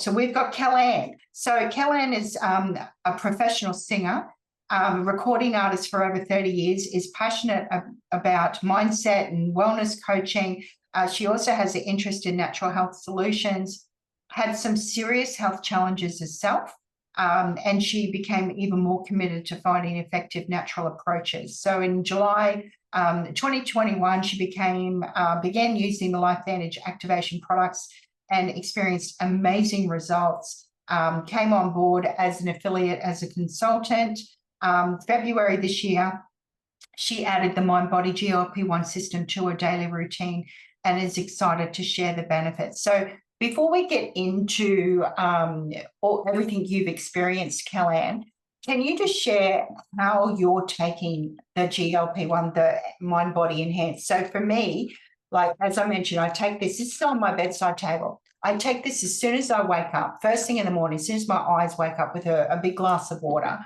So we've got Kel-Anne. So Kel-Anne is a professional singer, recording artist for over 30 years, is passionate about mindset and wellness coaching. She also has an interest in natural health solutions, had some serious health challenges herself, and she became even more committed to finding effective natural approaches. So in July 2021, she began using the LifeVantage activation products and experienced amazing results. Came on board as an affiliate, as a consultant. February this year, she added the Mind-Body GLP-1 system to her daily routine and is excited to share the benefits. So before we get into everything you've experienced, Kel-Anne, can you just share how you're taking the GLP-1, the Mind-Body Enhanced? So for me, like, as I mentioned, I take this. This is on my bedside table. I take this as soon as I wake up, first thing in the morning, as soon as my eyes wake up, with a big glass of water.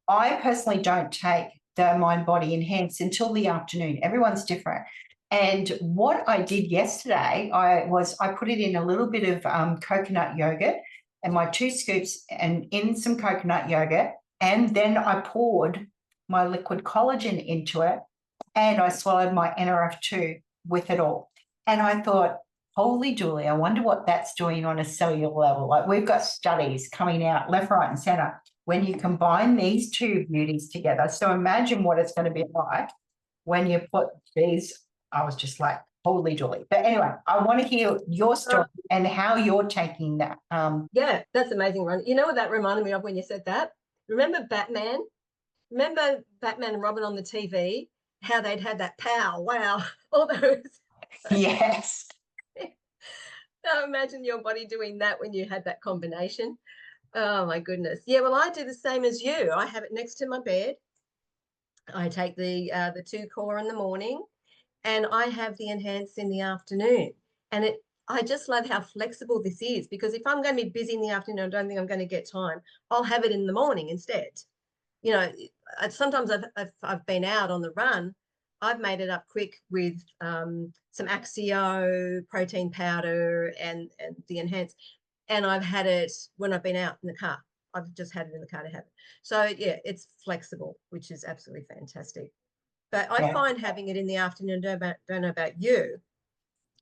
I personally don't take the Mind-Body Enhanced until the afternoon. Everyone's different. And what I did yesterday, I put it in a little bit of coconut yogurt and my 2 scoops and in some coconut yogurt. And then I poured my liquid collagen into it and I swallowed my NRF2 with it all. And I thought, holy dooly, I wonder what that's doing on a cellular level. Like, we've got studies coming out left, right, and center when you combine these 2 beauties together. So imagine what it's going to be like when you put these. I was just like, holy dooly. But anyway, I want to hear your story and how you're taking that. Yeah, that's amazing, Ron. You know what that reminded me of when you said that? Remember Batman? Remember Batman and Robin on the TV? How they'd had that pow, wow, all those. Yes. Now imagine your body doing that when you had that combination. Oh my goodness. Yeah, well, I do the same as you. I have it next to my bed. I take the 2 core in the morning, and I have the enhanced in the afternoon. And I just love how flexible this is, because if I'm going to be busy in the afternoon, I don't think I'm going to get time, I'll have it in the morning instead. You know, sometimes I've been out on the run. I've made it up quick with some Axio protein powder and the enhanced, and I've had it when I've been out in the car. I've just had it in the car to have it. So yeah, it's flexible, which is absolutely fantastic. But I find having it in the afternoon, don't know about you,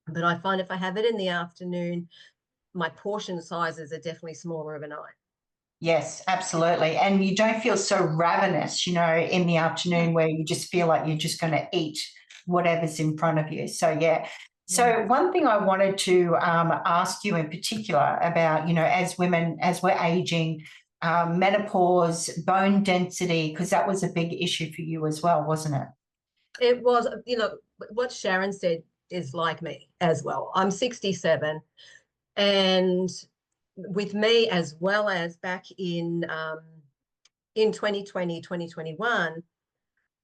but I find if I have it in the afternoon, my portion sizes are definitely smaller overnight. Yes, absolutely. And you don't feel so ravenous, in the afternoon, where you just feel like you're just going to eat whatever's in front of you. So, yeah. So one thing I wanted to ask you in particular about, as women, as we're aging, menopause, bone density, because that was a big issue for you as well, wasn't it? It was, what Sharon said is like me as well. I'm 67, and with me, as well as back in 2020, 2021,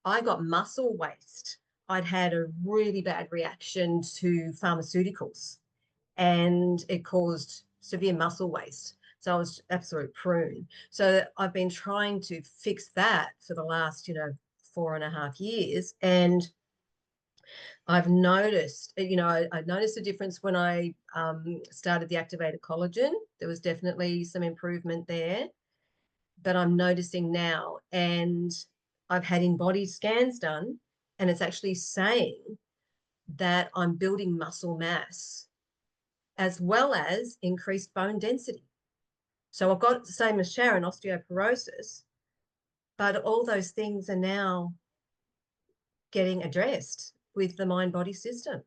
I got muscle waste. I'd had a really bad reaction to pharmaceuticals, and it caused severe muscle waste. So I was absolute prune. So I've been trying to fix that for the last, 4.5 years. And I've noticed, I noticed a difference when I started the activated collagen. There was definitely some improvement there, but I'm noticing now, and I've had in-body scans done, and it's actually saying that I'm building muscle mass as well as increased bone density. So I've got the same as Sharon, osteoporosis, but all those things are now getting addressed with the mind-body system.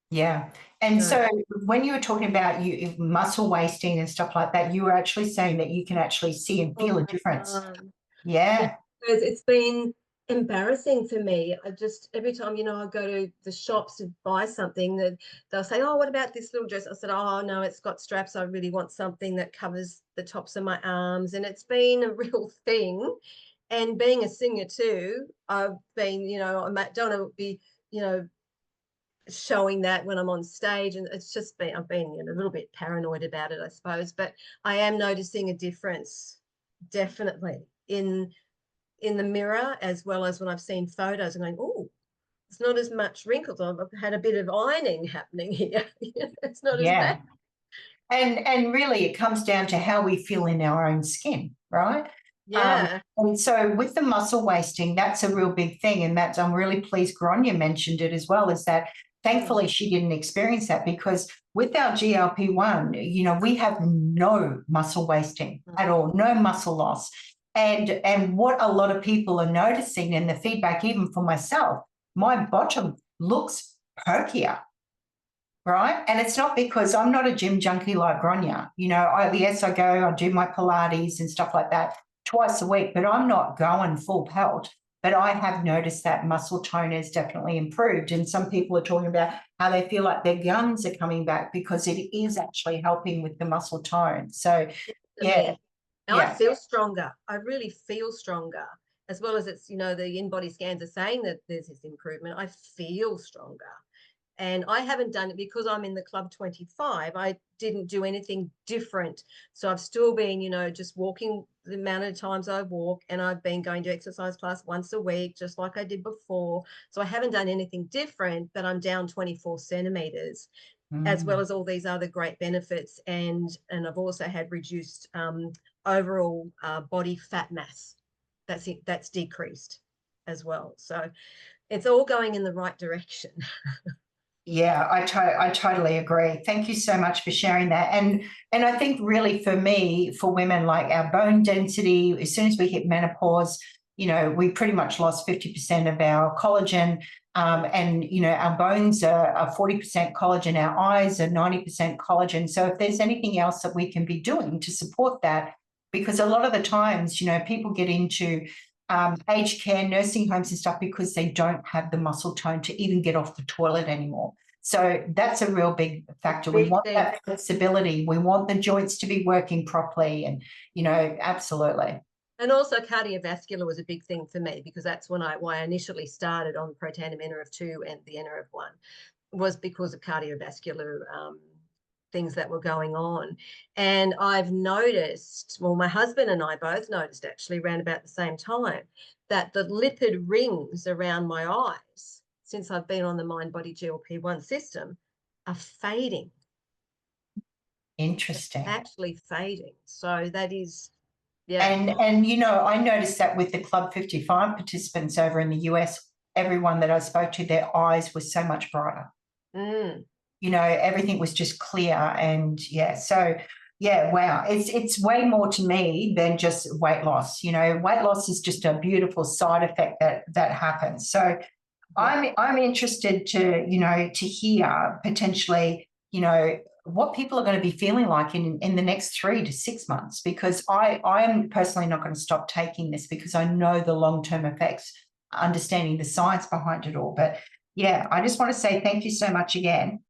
Yeah. And so when you were talking about muscle wasting and stuff like that, you were actually saying that you can actually see and feel a difference. Yeah. It's been embarrassing for me. I just, every time, I go to the shops to buy something, that they'll say, oh, what about this little dress? I said, oh, no, it's got straps. I really want something that covers the tops of my arms. And it's been a real thing. And being a singer too, I've been, I don't want to be, showing that when I'm on stage, and it's just been, I've been a little bit paranoid about it, I suppose, but I am noticing a difference definitely in the mirror, as well as when I've seen photos and going, oh, it's not as much wrinkles. I've had a bit of ironing happening here. It's not as bad. And really it comes down to how we feel in our own skin, right? Yeah. And so with the muscle wasting, that's a real big thing. And that's, I'm really pleased Gráinne mentioned it as well, is that thankfully she didn't experience that, because with our GLP-1, you know, we have no muscle wasting at all, no muscle loss. And what a lot of people are noticing, and the feedback even for myself, my bottom looks perkier. Right. And it's not because I'm not a gym junkie like Gráinne. You know, yes, I go, I do my Pilates and stuff like that twice a week, but I'm not going full pelt. But I have noticed that muscle tone has definitely improved. And some people are talking about how they feel like their guns are coming back because it is actually helping with the muscle tone. So, yeah. And I Yeah. feel stronger. I really feel stronger, as well as it's, you know, the in-body scans are saying that there's this improvement. I feel stronger. And I haven't done it because I'm in the Club 25. I didn't do anything different. So I've still been, you know, just walking the amount of times I walk, and I've been going to exercise class once a week, just like I did before. So I haven't done anything different, but I'm down 24 centimeters, as well as all these other great benefits. And I've also had reduced overall body fat mass. That's decreased as well. So it's all going in the right direction. Yeah, I totally agree. Thank you so much for sharing that. And I think really for me, for women, like our bone density, as soon as we hit menopause, you know, we pretty much lost 50% of our collagen. And, you know, our bones are 40% collagen, our eyes are 90% collagen. So if there's anything else that we can be doing to support that, because a lot of the times, you know, people get into aged care, nursing homes and stuff because they don't have the muscle tone to even get off the toilet anymore. So that's a real big factor. We want that flexibility. We want the joints to be working properly, and, you know, absolutely. And also cardiovascular was a big thing for me, because that's why I initially started on Protandim NRF2 and the NRF1, was because of cardiovascular things that were going on. And I've noticed, well, my husband and I both noticed actually around about the same time, that the lipid rings around my eyes, since I've been on the Mind Body GLP-1 system, are fading. Interesting. Actually fading. So that is, yeah. And you know, I noticed that with the Club 55 participants over in the US, everyone that I spoke to, their eyes were so much brighter. You know, everything was just clear. And yeah, so yeah, wow. It's way more to me than just weight loss. You know, weight loss is just a beautiful side effect that happens. So I'm interested to, you know, to hear potentially, you know, what people are going to be feeling like in the next 3 to 6 months, because I am personally not going to stop taking this, because I know the long-term effects, understanding the science behind it all. But yeah, I just want to say thank you so much again.